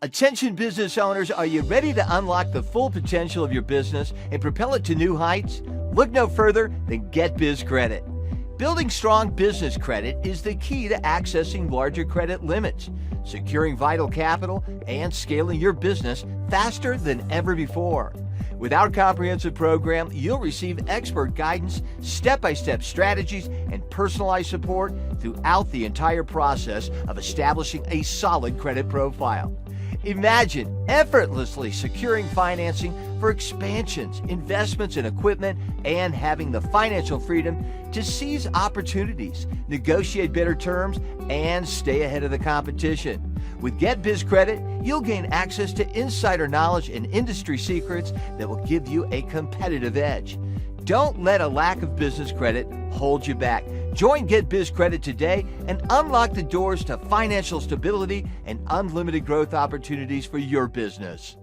Attention business owners, are you ready to unlock the full potential of your business and propel it to new heights? Look no further than GetBiz.Credit. Building strong business credit is the key to accessing larger credit limits, securing vital capital, and scaling your business faster than ever before. With our comprehensive program, you'll receive expert guidance, step-by-step strategies, and personalized support throughout the entire process of establishing a solid credit profile. Imagine effortlessly securing financing for expansions, investments in equipment, and having the financial freedom to seize opportunities, negotiate better terms, and stay ahead of the competition. With GetBiz.Credit, you'll gain access to insider knowledge and industry secrets that will give you a competitive edge. Don't let a lack of business credit hold you back. Join GetBiz.Credit today and unlock the doors to financial stability and unlimited growth opportunities for your business.